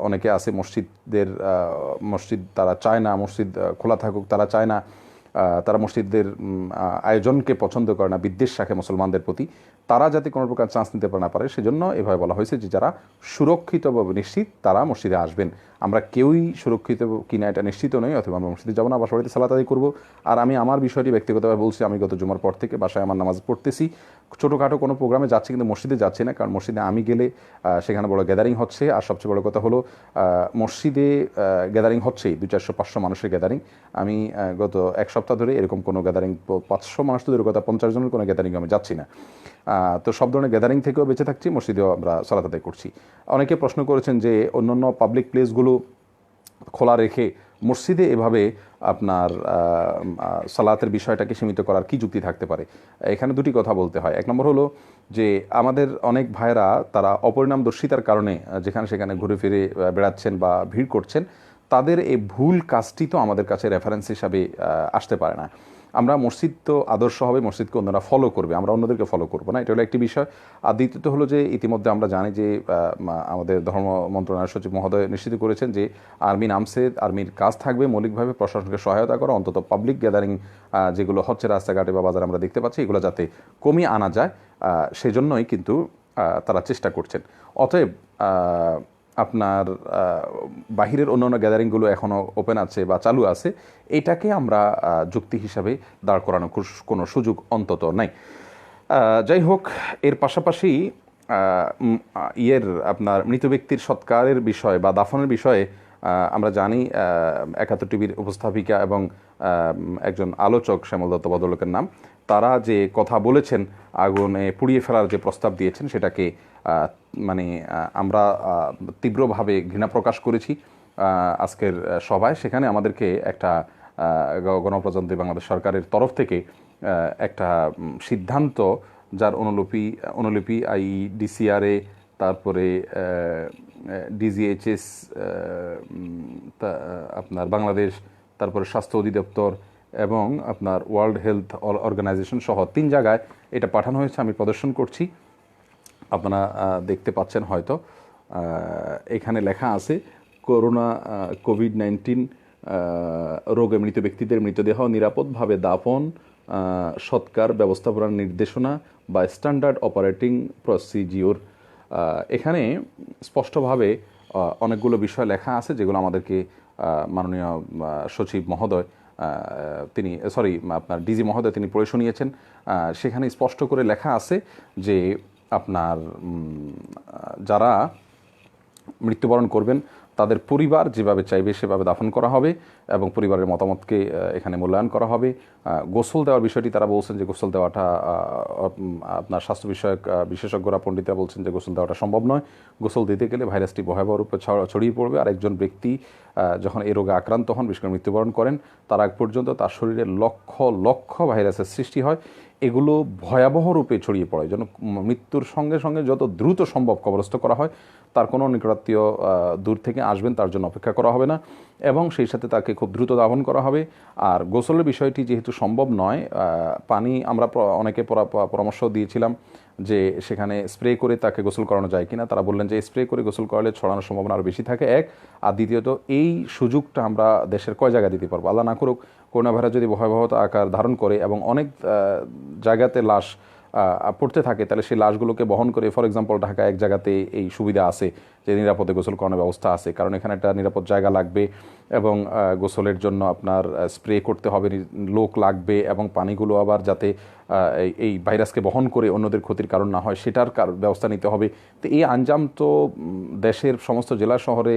অনেকে আছে মসজিদ তারা চায় না মসজিদ খোলা থাকুক, তারা চায় না, তারা মসজিদদের আয়োজনকে পছন্দ করে না, বিদ্বেষ রাখে মুসলমানদের প্রতি, তারা যাতে কোনো প্রকার চান্স নিতে না পারে সেজন্য এভাবে বলা হয়েছে যে যারা সুরক্ষিতভাবে নিশ্চিত তারা মসজিদে আসবেন। আমরা কেউই সুরক্ষিত কিনা এটা নিশ্চিত নই, অথবা আমরা মসজিদে যাবো না, বাসা বাড়িতে সালাত আদায় করবো। আর আমি আমার বিষয়টি ব্যক্তিগতভাবে বলছি, আমি গত জুমার পর থেকে বাসায় আমার নামাজ পড়তেছি, ছোটোখাটো কোনো প্রোগ্রামে যাচ্ছি কিন্তু মসজিদে যাচ্ছি না, কারণ মসজিদে আমি গেলে সেখানে বড় গ্যাদারিং হচ্ছে। আর সবচেয়ে বড় কথা হলো মসজিদে গ্যাদারিং হচ্ছেই 200-400 মানুষের গ্যাদারিং। আমি গত এক সপ্তাহ ধরে এরকম কোনো গ্যাদারিং, 500 মানুষ তো দূরের কথা 50 জনের কোনো গ্যাদারিং আমি যাচ্ছি না। তো সব ধরনের গ্যাদারিং থেকেও বেঁচে থাকছি, মসজিদেও আমরা সালাত আদায় করছি। অনেকে প্রশ্ন করেছেন যে অন্যান্য পাবলিক প্লেসগুলো খোলা রেখে মসজিদে এভাবে আপনার সালাতের বিষয়টাকে সীমিত করার কি যুক্তি থাকতে পারে। এখানে দুটি কথা বলতে হয়। এক নম্বর হলো যে আমাদের অনেক ভাইরা তারা অপরিণামদর্শিতার কারণে যেখানে সেখানে ঘুরে ফিরে বেড়াচ্ছেন বা ভিড় করছেন, তাদের এই ভুল কাজটি তো আমাদের কাছে রেফারেন্স হিসাবে আসতে পারে না। আমরা মসজিদ তো আদর্শ হবে, মসজিদকে অন্যরা ফলো করবে, আমরা অন্যদেরকে ফলো করবো না, এটা হলো একটি বিষয়। আর দ্বিতীয়ত হলো যে ইতিমধ্যে আমরা জানি যে আমাদের ধর্ম মন্ত্রণালয়ের সচিব মহোদয় নিশ্চিত করেছেন যে আর্মি নামছে, আর্মির কাজ থাকবে মৌলিকভাবে প্রশাসনকে সহায়তা করা, অন্তত পাবলিক গ্যাদারিং যেগুলো হচ্ছে রাস্তাঘাটে বা বাজারে আমরা দেখতে পাচ্ছি এগুলো যাতে কমিয়ে আনা যায়, সেজন্যই কিন্তু তারা চেষ্টা করছেন। অতএব আপনার বাহিরের অন্যান্য গ্যাদারিংগুলো এখনও ওপেন আছে বা চালু আছে, এটাকে আমরা যুক্তি হিসাবে দাঁড় করানোর কোনো সুযোগ অন্তত নাই। যাই হোক, এর পাশাপাশি আপনার মৃত ব্যক্তির সৎকারের বিষয় বা দাফনের বিষয়ে আমরা জানি 71 টিভির উপস্থাপিকা এবং একজন আলোচক শ্যামল দত্ত ভদ্রলোকের নাম, তারা যে কথা বলেছেন, আগুনে পুড়িয়ে ফেলার যে প্রস্তাব দিয়েছেন, সেটাকে মানে আমরা তীব্রভাবে ঘৃণা প্রকাশ করেছি আজকের সভায়। সেখানে আমাদেরকে একটা গণপ্রজাতন্ত্রী বাংলাদেশ সরকারের তরফ থেকে একটা সিদ্ধান্ত, যার অনুলিপি IDCRA, তারপরে DGHS, আপনার বাংলাদেশ, তারপরে স্বাস্থ্য অধিদপ্তর এবং আপনার ওয়ার্ল্ড হেলথ অর্গানাইজেশন সহ 3 জায়গায় এটা পাঠানো হয়েছে। আমি প্রদর্শন করছি, আপনারা দেখতে পাচ্ছেন হয়তো। এখানে লেখা আছে কোভিড-19 রোগে মৃত ব্যক্তিদের মৃতদেহ নিরাপদভাবে দাফন, সৎকার ব্যবস্থাপনার নির্দেশনা বা স্ট্যান্ডার্ড অপারেটিং প্রসিজিওর। এখানে স্পষ্টভাবে অনেকগুলো বিষয় লেখা আছে যেগুলো আমাদেরকে মাননীয় সচিব মহোদয় আপনার ডিজি মহোদয় তিনি পড়ে শুনিয়েছেন। সেখানে স্পষ্ট করে লেখা আছে যে আপনার যারা মৃত্যুবরণ করবেন তাদের পরিবার যেভাবে চাইবে সেভাবে দাফন করা হবে এবং পরিবারের মতামতকে এখানে মূল্যায়ন করা হবে। গোসল দেওয়ার বিষয়টি তারা বলছেন যে গোসল দেওয়াটা আপনার স্বাস্থ্য বিষয়ক বিশেষজ্ঞরা পণ্ডিতরা বলছেন যে গোসল দেওয়াটা সম্ভব নয়। গোসল দিতে গেলে ভাইরাসটি ভয়াবহ রূপে ছড়িয়ে পড়বে, আর একজন ব্যক্তি যখন এই রোগে আক্রান্ত হন, বিশেষ করে মৃত্যুবরণ করেন, তার আগ পর্যন্ত তার শরীরে লক্ষ লক্ষ ভাইরাসের সৃষ্টি হয়। এগুলো ভয়াবহ রূপে ছড়িয়ে পড়ে, যেন মৃত্যুর সঙ্গে সঙ্গে যত দ্রুত সম্ভব কবরস্থ করা হয়। তার কোনো নিকটাত্মীয় দূর থেকে আসবেন, তার জন্য অপেক্ষা করা হবে না, এবং সেই সাথে তাকে খুব দ্রুত দাফন করা হবে। আর গোসলের বিষয়টি যেহেতু সম্ভব নয়, পানি আমরা অনেকে পরামর্শ দিয়েছিলাম যে সেখানে স্প্রে করে তাকে গোসল করানো যায় কিনা। তারা বললেন যে স্প্রে করে গোসল করালে ছড়ানোর সম্ভাবনা আরও বেশি থাকে, এক। আর দ্বিতীয়ত এই সুযোগটা আমরা দেশের কয় জায়গায় দিতে পারবো? আল্লাহ না করুক করোনা ভাইরাস যদি ভয়াবহতা আকার ধারণ করে এবং অনেক জায়গাতে লাশ পড়তে থাকে, তাহলে সেই লাশগুলোকে বহন করে, ফর এক্সাম্পল ঢাকা এক জায়গাতে এই সুবিধা আছে যে নিরাপদে গোসল করানোর ব্যবস্থা আছে, কারণ এখানে একটা নিরাপদ জায়গা লাগবে এবং গোসলের জন্য আপনার স্প্রে করতে হবে, লোক লাগবে, এবং পানিগুলো আবার যাতে এই ভাইরাসকে বহন করে অন্যদের ক্ষতির কারণ না হয় সেটার ব্যবস্থা নিতে হবে। তো এই আঞ্জাম তো দেশের সমস্ত জেলা শহরে,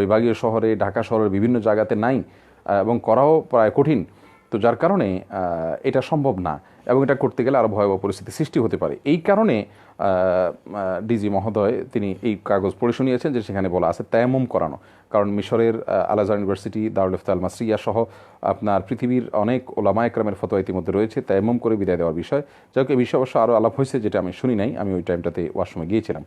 বিভাগীয় শহরে, ঢাকা শহরের বিভিন্ন জায়গাতে নাই এবং করাও প্রায় কঠিন। তো যার কারণে এটা সম্ভব না, এবং এটা করতে গেলে আরও ভয়াবহ পরিস্থিতি সৃষ্টি হতে পারে। এই কারণে ডিজি মহোদয় তিনি এই কাগজ পড়ে শুনিয়েছেন যে সেখানে বলা আছে তায়াম্মুম করানো। কারণ মিশরের আল আজহার ইউনিভার্সিটি, দারুল ইফতা আল মাসরিয়া সহ আপনার পৃথিবীর অনেক ওলামা একরামের ফতোয়া ইতিমধ্যে রয়েছে তায়াম্মুম করে বিদায় দেওয়ার বিষয়। যাই হোক, এই বিষয়ে অবশ্য আরও আলাপ হয়েছে, যেটা আমি শুনি নাই, আমি ওই টাইমটাতে ওয়াশরুমে গিয়েছিলাম।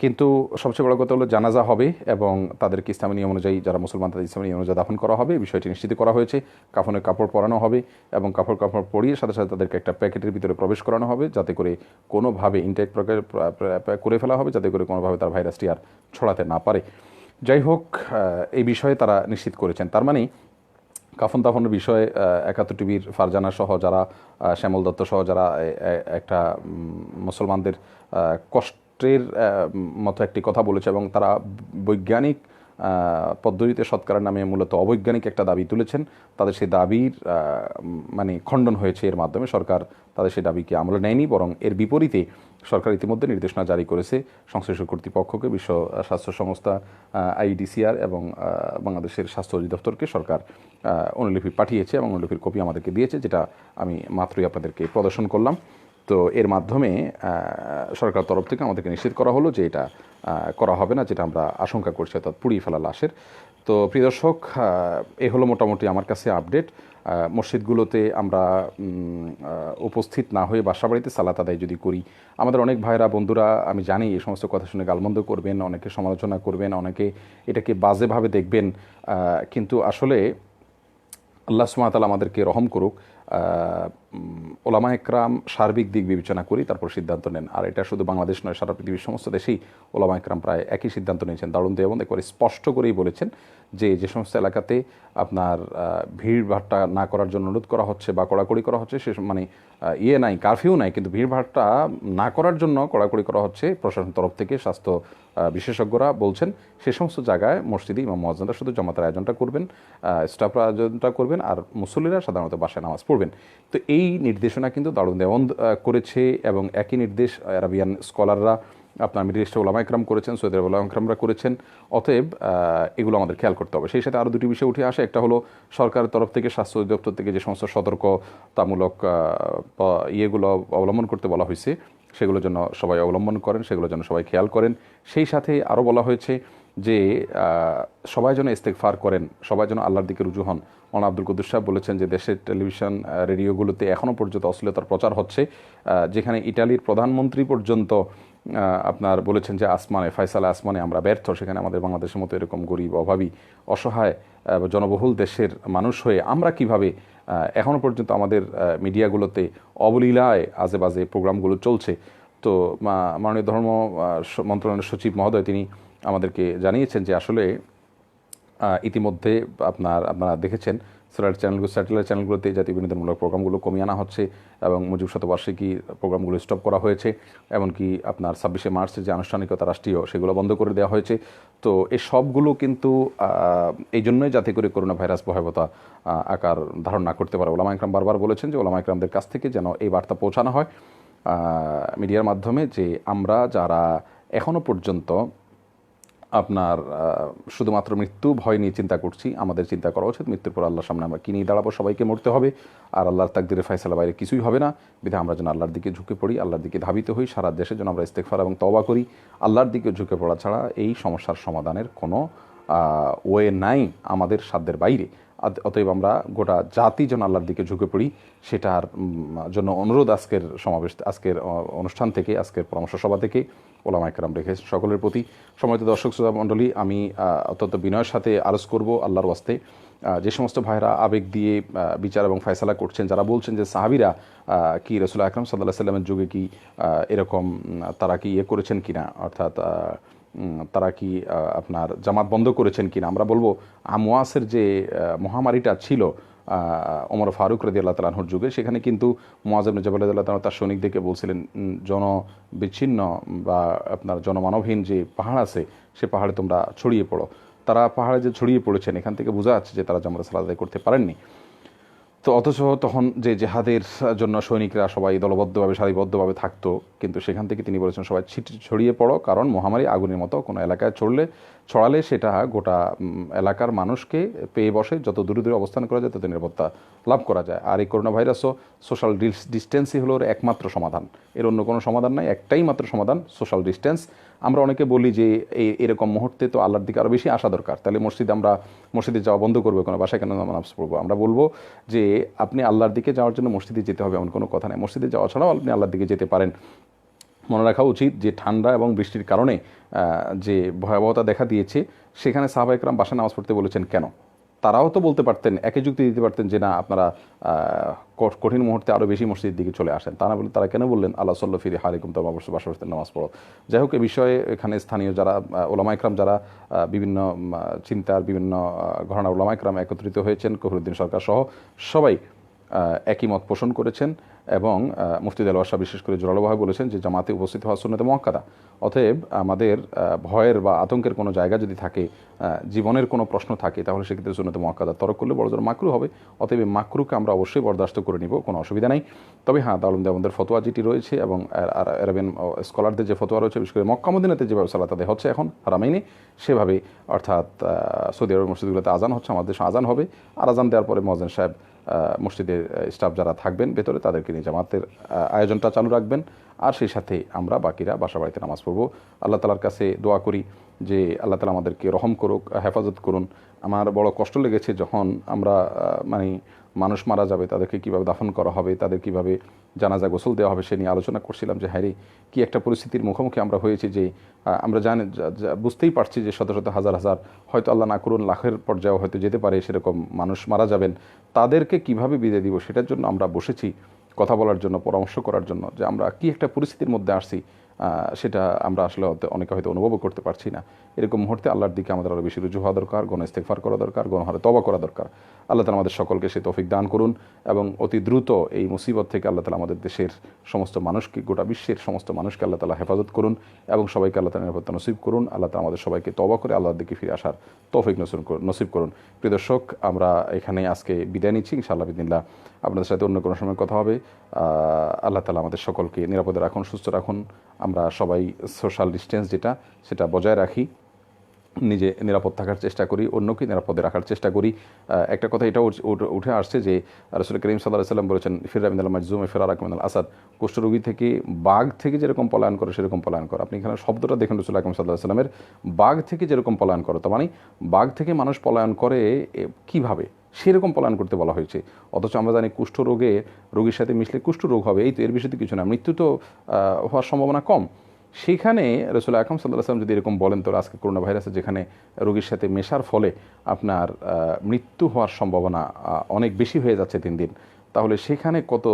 কিন্তু সবচেয়ে বড় কথা হলো জানাজা হবে এবং তাদেরকে ইসলামী নিয়ম অনুযায়ী, যারা মুসলমান তাদের ইসলামী নিয়ম অনুযায়ী দাফন করা হবে, বিষয়টি নিশ্চিত করা হয়েছে। কাফনের কাপড় পরানো হবে এবং কাপড় পরিয়ে সাথে সাথে তাদেরকে একটা প্যাকেটের ভিতরে প্রবেশ করানো হবে, যাতে করে কোনোভাবে ইনটেক করে ফেলা হবে, যাতে করে কোনোভাবে তার ভাইরাসটি আর ছড়াতে না পারে। যাই হোক, এই বিষয়ে তারা নিশ্চিত করেছেন। তার মানে কাফন দাফনের বিষয়ে ৭১ টিভির ফারজানা সহ যারা, শ্যামল দত্ত সহ যারা একটা মুসলমানদের কষ্টের মতো একটি কথা বলেছে, এবং তারা বৈজ্ঞানিক পদ্ধতিতে সৎকারের নামে মূলত অবৈজ্ঞানিক একটা দাবি তুলেছেন। তাদের সেই দাবির মানে খণ্ডন হয়েছে এর মাধ্যমে। সরকার তাদের সেই দাবিকে আমলে নেয়নি, বরং এর বিপরীতে সরকার ইতিমধ্যে নির্দেশনা জারি করেছে সংশ্লিষ্ট কর্তৃপক্ষকে। বিশ্ব স্বাস্থ্য সংস্থা, আইডিসিআর এবং বাংলাদেশের স্বাস্থ্য অধিদপ্তরকে সরকার অনুলিপি পাঠিয়েছে এবং অনুলিপির কপি আমাদেরকে দিয়েছে, যেটা আমি মাত্রই আপনাদেরকে প্রদর্শন করলাম। তো এর মাধ্যমে সরকার তরফ থেকে আমাদেরকে নিশ্চিত করা হলো যে এটা করা হবে না, যেটা আমরা আশঙ্কা করছি, অর্থাৎ পুড়িয়ে ফেলা লাশের। তো প্রিয় দর্শক, এ হলো মোটামুটি আমার কাছে আপডেট। মসজিদগুলোতে আমরা উপস্থিত না হয়ে বাসাবাড়িতে সালাত আদায় যদি করি, আমাদের অনেক ভাইরা বন্ধুরা, আমি জানি এই সমস্ত কথা শুনে গালমন্দ করবেন, অনেকে সমালোচনা করবেন, অনেকে এটাকে বাজেভাবে দেখবেন, কিন্তু আসলে আল্লাহ সুবহানাহু ওয়া তাআলা আমাদেরকে রহম করুক। ওলামা একরাম সার্বিক দিক বিবেচনা করি, তারপর সিদ্ধান্ত নেন। আর এটা শুধু বাংলাদেশ নয়, সারা পৃথিবীর সমস্ত দেশেই ওলামা একরাম প্রায় একই সিদ্ধান্ত নিয়েছেন। দারুণ দেওবন্দ একবারে স্পষ্ট করেই বলেছেন যে সমস্ত এলাকাতে আপনার ভিড়ভাট্টা না করার জন্য অনুরোধ করা হচ্ছে বা কড়াকড়ি করা হচ্ছে, সে মানে নাই, কারফিউ নাই, কিন্তু ভিড়ভাট্টা না করার জন্য কড়াকড়ি করা হচ্ছে প্রশাসনের তরফ থেকে। স্বাস্থ্য বিশেষজ্ঞরা বলছেন সে সমস্ত জায়গায় মসজিদে ইমাম মুয়াজ্জিনরা শুধু জামাতের আয়োজনটা করবেন, স্টাফরা আয়োজনটা করবেন, আর মুসল্লিরা সাধারণত বাসায় নামাজ পড়বেন। তো এই নির্দেশনা কিন্তু দারুণ দেওবন্দ করেছে, এবং একই নির্দেশ আরাবিয়ান স্কলাররা, আপনার মিডল ইস্টের ওলামা একরাম করেছেন, সৌদি আরবের ওলামা একরামরা করেছেন। অতএব এগুলো আমাদের খেয়াল করতে হবে। সেই সাথে আরও দুটি বিষয় উঠে আসে। একটা হলো সরকারের তরফ থেকে, স্বাস্থ্য অধিদপ্তর থেকে যে সমস্ত সতর্কতামূলক ইয়েগুলো অবলম্বন করতে বলা হয়েছে, সেগুলো যেন সবাই অবলম্বন করেন, সেগুলো যেন সবাই খেয়াল করেন। সেই সাথে আরও বলা হয়েছে যে সবাই যেন ইস্তেগফার করেন, সবাই যেন আল্লাহর দিকে রুজু হন। মাওলানা আব্দুল কুদ্দুস সাহেব বলেছেন যে দেশের টেলিভিশন রেডিওগুলোতে এখনও পর্যন্ত অশ্লীলতার প্রচার হচ্ছে, যেখানে ইটালির প্রধানমন্ত্রী পর্যন্ত আপনার বলেছেন যে আসমানে, ফয়সালা আসমানে আমরা ব্যর্থ। সেখানে আমাদের বাংলাদেশের মতো এরকম গরিব, অভাবী, অসহায়, জনবহুল দেশের মানুষ হয়ে আমরা কিভাবে এখনও পর্যন্ত আমাদের মিডিয়াগুলোতে অবলীলায় আজে বাজে প্রোগ্রামগুলো চলছে। তো মাননীয় ধর্ম মন্ত্রণালয়ের সচিব মহোদয় তিনি আমাদেরকে জানিয়েছেন যে আসলে ইতিমধ্যে আপনারা দেখেছেন স্যাটেলাইট চ্যানেলগুলোতে জাতীয় বিনোদনমূলক প্রোগ্রামগুলো কমিয়ে আনা হচ্ছে এবং মুজিব শতবার্ষিকী প্রোগ্রামগুলো স্টপ করা হয়েছে। এমনকি আপনার ২৬শে মার্চের যে আনুষ্ঠানিকতা রাষ্ট্রীয়, সেগুলো বন্ধ করে দেওয়া হয়েছে। তো এই সবগুলো কিন্তু এই জন্যই, যাতে করে করোনা ভাইরাস ভয়াবহতা আকার ধারণ না করতে পারে। ওলামা একরাম বারবার বলেছেন যে ওলামা একরামদের কাছ থেকে যেন এই বার্তা পৌঁছানো হয় মিডিয়ার মাধ্যমে, যে আমরা যারা এখনও পর্যন্ত আপনার শুধুমাত্র মৃত্যু ভয় নিয়ে চিন্তা করছি। আমাদের চিন্তা করা উচিত মৃত্যুর পর আল্লাহর সামনে আমরা কী নিয়ে দাঁড়াবো, সবাইকে মরতে হবে, আর আল্লাহর তাকদিরে ফায়সালা বাইরে কিছুই হবে না। বিধায় আমরা যেন আল্লাহর দিকে ঝুঁকে পড়ি, আল্লাহর দিকে ধাবিত হই, সারা দেশের জন্য আমরা ইস্তেগফার এবং তওবা করি। আল্লাহর দিকে ঝুঁকে পড়া ছাড়া এই সমস্যার সমাধানের কোনো ওয়ে নাই আমাদের সাধ্যের বাইরে। অতএব আমরা গোটা জাতি যেন আল্লাহর দিকে ঝুঁকে পড়ি, সেটার জন্য অনুরোধ আজকের সমাবেশ, আজকের অনুষ্ঠান থেকে, আজকের পরামর্শ সভা থেকে ওলামা একরাম রেখে সকলের প্রতি। সম্মানিত দর্শক শ্রোতা মণ্ডলী, আমি অত্যন্ত বিনয়ের সাথে আরজ করব আল্লাহর ওয়াস্তে, যে সমস্ত ভাইরা আবেগ দিয়ে বিচার এবং ফয়সালা করছেন, যারা বলছেন যে সাহাবীরা কি রাসূল আকরাম সাল্লাল্লাহু আলাইহি সাল্লামের যুগে কি এরকম তারা কি করেছেন কিনা, অর্থাৎ তারা কি আপনার জামাত বন্ধ করেছেন কিনা, আমরা বলবো আমওয়াসের যে মহামারীটা ছিল ওমর ফারুক রাদিয়াল্লাহু তাআলা আনহুর যুগে, সেখানে কিন্তু মুআয ইবনে জাবাল রাদিয়াল্লাহু তাআলা তার সৈনিকদেরকে বলছিলেন জনবিচ্ছিন্ন বা আপনার জনমানবহীন যে পাহাড় আছে সে পাহাড়ে তোমরা ছড়িয়ে পড়ো। তারা পাহাড়ে যে ছড়িয়ে পড়েছেন, এখান থেকে বোঝা যাচ্ছে যে তারা জামাতে সালাত আদায় করতে পারেননি। তো অথচ তখন যে জেহাদের জন্য সৈনিকরা সবাই দলবদ্ধভাবে সারিবদ্ধভাবে থাকতো, কিন্তু সেখান থেকে তিনি বলেছেন সবাই ছড়িয়ে পড়ো, কারণ মহামারী আগুনের মতো কোনো এলাকায় ছড়ালে সেটা গোটা এলাকার মানুষকে পেয়ে বসে, যত দূরে দূরে অবস্থান করা যায় তত নিরাপত্তা লাভ করা যায়। আর এই করোনা ভাইরাসও সোশ্যাল ডিস্টেন্সই হলো এর একমাত্র সমাধান, এর অন্য কোনো সমাধান নাই, একটাই মাত্র সমাধান সোশ্যাল ডিস্টেন্স। আমরা অনেকে বলি যে এরকম মুহূর্তে তো আল্লাহর দিকে আরও বেশি আসা দরকার, তাহলে মসজিদে যাওয়া বন্ধ করবো, কোনো বাসায় কেন নামাজ পড়বো? আমরা বলবো যে আপনি আল্লাহর দিকে যাওয়ার জন্য মসজিদে যেতে হবে এমন কোনো কথা নেই, মসজিদে যাওয়া ছাড়াও আপনি আল্লাহর দিকে যেতে পারেন। মনে রাখা উচিত যে ঠান্ডা এবং বৃষ্টির কারণে যে ভয়াবহতা দেখা দিয়েছে, সেখানে সাহাবা একরাম বাসায় নামাজ পড়তে বলেছেন কেন? তারাও তো বলতে পারতেন, একই যুক্তি দিতে পারতেন যে না আপনারা কঠিন মুহূর্তে আরও বেশি মসজিদের দিকে চলে আসেন। তা না বলে তারা কেন বললেন আল্লাহ সাল্লাহ ফিরি হারিকুম তো অবশ্যই বাসা নামাজ পড়ো? যাই হোক, এ বিষয়ে এখানে স্থানীয় যারা ওলামা একরাম, যারা বিভিন্ন চিন্তার বিভিন্ন ঘরানার ওলামা একরাম একত্রিত হয়েছেন, কফিরউদ্দিন সরকার সহ সবাই একই মত পোষণ করেছেন এবং মুফতি দেলোয়ার সাহেব বিশেষ করে জোরালোভাবে বলেছেন যে জামাতে উপস্থিত হওয়া সুন্নতে মুআক্কাদা। অতএব আমাদের ভয়ের বা আতঙ্কের কোনো জায়গা যদি থাকে, জীবনের কোনো প্রশ্ন থাকে, তাহলে সেক্ষেত্রে সুন্নতে মুআক্কাদা তরক করলে বড়জোর মাকরু হবে। অতএব মাকরুকে আমরা অবশ্যই বরদাস্ত করে নিব, কোনো অসুবিধা নেই। তবে হ্যাঁ, দারুল দেওবন্দের ফতোয়া যেটি রয়েছে এবং আরবেন স্কলারদের যে ফতোয়া রয়েছে, বিশেষ করে মক্কা মদিনাতে যেভাবে সালাত আদায় হচ্ছে এখন হারামাইনে, সেভাবে অর্থাৎ সৌদি আরবের মসজিদগুলোতে আজান হচ্ছে, আমাদের দেশে আজান হবে, আর আজান দেওয়ার পরে মুয়াজ্জিন সাহেব মসজিদের স্টাফ যারা থাকবেন ভেতরে তাদেরকে নিয়ে জামাতের আয়োজনটা চালু রাখবেন, আর সেই সাথে আমরা বাকিরা বাসা বাড়িতে নামাজ পড়ব। আল্লাহ তালার কাছে দোয়া করি যে আল্লাহ তালা আমাদেরকে রহম করুক, হেফাজত করুন। আমার বড় কষ্ট লেগেছে যখন আমরা মানুষ মারা যাবে তাদেরকে কীভাবে দাফন করা হবে, তাদের কীভাবে জানাজা গোসল দেওয়া হবে সে নিয়ে আলোচনা করছিলাম যে হ্যাঁ রে, কী একটা পরিস্থিতির মুখোমুখি আমরা হয়েছি যে আমরা বুঝতেই পারছি যে শত শত হাজার হাজার, হয়তো আল্লাহ না করুন লাখের পর্যায়েও হয়তো যেতে পারে, সেরকম মানুষ মারা যাবেন। তাদেরকে কিভাবে বিদায় দিব সেটার জন্য আমরা বসেছি কথা বলার জন্য, পরামর্শ করার জন্য, যে আমরা কী একটা পরিস্থিতির মধ্যে আসছি সেটা আমরা আসলে অনেকে হয়তো অনুভবও করতে পারছি না। এরকম মুহূর্তে আল্লাহর দিকে আমাদের আরও বেশি রুজু হওয়া দরকার, গুনাহ ইস্তেগফার করা দরকার, গুনাহরে তওবা করা দরকার। আল্লাহ তাআলা আমাদের সকলকে সে তৌফিক দান করুন এবং অতি দ্রুত এই মুসিবত থেকে আল্লাহ তাআলা আমাদের দেশের সমস্ত মানুষকে, গোটা বিশ্বের সমস্ত মানুষকে আল্লাহ তাআলা হেফাজত করুন এবং সবাইকে আল্লাহ তাআলা নিরাপত্তা নসিব করুন। আল্লাহ তাআলা আমাদের সবাইকে তওবা করে আল্লাহর দিকে ফিরে আসার তৌফিক নসিব করুন। প্রিয় দর্শক, আমরা এখানে আজকে বিদায় নিচ্ছি। ইনশাআল্লাহ বিদিনিল্লাহ আপনাদের সাথে অন্য কোনো সময় কথা হবে। আল্লাহ তাআলা আমাদের সকলকে নিরাপদে রাখুন, সুস্থ রাখুন। আমরা সবাই সোশ্যাল ডিস্টেন্স সেটা বজায় রাখি, নিজে নিরাপদ থাকার চেষ্টা করি, অন্যকে নিরাপদে রাখার চেষ্টা করি। একটা কথা এটাও উঠে আসছে যে রাসূল করিম সাল্লাল্লাহু আলাইহি ওয়াসাল্লাম বলেছেন ফিররা মিনাল মাজজুম ফিরারাক মিনাল আসাদ, কুষ্ঠরোগী থেকে বাঘ থেকে যেরকম পলায়ন করে সেরকম পলায়ন করো। আপনি এখানে শব্দটা দেখেন রাসূল আকরাম সাল্লাল্লাহু আলাইহি ওয়াসাল্লামের, বাঘ থেকে যেরকম পলায়ন করো, তার মানে বাঘ থেকে মানুষ পলায়ন করে কিভাবে, সেরকম পলায়ন করতে বলা হয়েছে। অথচ আমরা জানি কুষ্ঠরোগে রোগীর সাথে মিশলে কুষ্ঠরোগ হবে, এই তো, এর বিষয়ে কিছু না, মৃত্যু তো হওয়ার সম্ভাবনা কম। সেখানে রাসূল আকরাম সাল্লাল্লাহু আলাইহি ওয়াসাল্লাম যদি এরকম বলেন, তো আজকে করোনা ভাইরাসে যেখানে রোগীর সাথে মেশার ফলে আপনার মৃত্যু হওয়ার সম্ভাবনা অনেক বেশি হয়ে যাচ্ছে দিন দিন, তাহলে সেখানে কত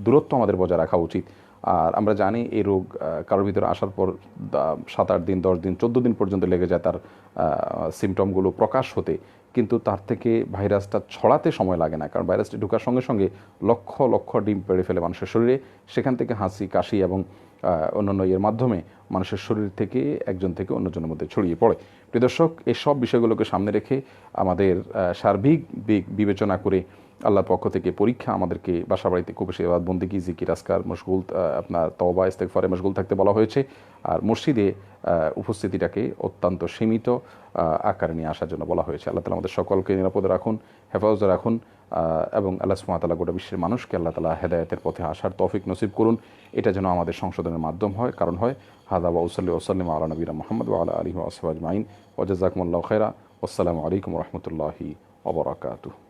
দূরত্ব আমাদের বজায় রাখা উচিত। আর আমরা জানি এই রোগ কারোর ভিতরে আসার পর 7-8 দিন, 10 দিন, 14 দিন পর্যন্ত লেগে যায় তার সিমটমগুলো প্রকাশ হতে, কিন্তু তার থেকে ভাইরাসটা ছড়াতে সময় লাগে না, কারণ ভাইরাসটি ঢোকার সঙ্গে সঙ্গে লক্ষ লক্ষ ডিম পেড়ে ফেলে মানুষের শরীরে, সেখান থেকে হাসি, কাশি এবং অন্যান্য এর মাধ্যমে মানুষের শরীর থেকে একজন থেকে অন্যজনের মধ্যে ছড়িয়ে পড়ে। প্রিয় দর্শক, এই সব বিষয়গুলোকে সামনে রেখে আমাদের সার্বিক বিবেচনা করে আল্লাহর পক্ষ থেকে পরীক্ষা, আমাদেরকে বাসা বাড়িতে খুব বেশি ইবাদত বন্দেগী, জিকির আজকার মশগুল, আপনার তওবা ইস্তেগফারে মশগুল থাকতে বলা হয়েছে। আর মসজিদে উপস্থিতিটাকে অত্যন্ত সীমিত আকারে নিয়ে আসার জন্য বলা হয়েছে। আল্লাহ তাআলা আমাদের সকলকে নিরাপদে রাখুন, হেফাজতে রাখুন, এবং আল্লাহ সুবহানাহু ওয়া তাআলা গোটা বিশ্বের মানুষকে আল্লাহ তাআলা হেদায়েতের পথে আসার তৌফিক নসিব করুন। এটা যেন আমাদের সংশোধনের মাধ্যম হয়, কারণ হয়। হাদা ওয়া উসাল্লি ওয়া সাল্লিমু আলা নবিয়িনা মুহাম্মদ ওয়া আলা আলিহি ওয়া আসহাবিহি আজমাইন ওয়া জাযাকুমুল্লাহু খাইরা। ওয়াসসালামু আলাইকুম ওয়া রাহমাতুল্লাহি ওয়া বারাকাতুহু।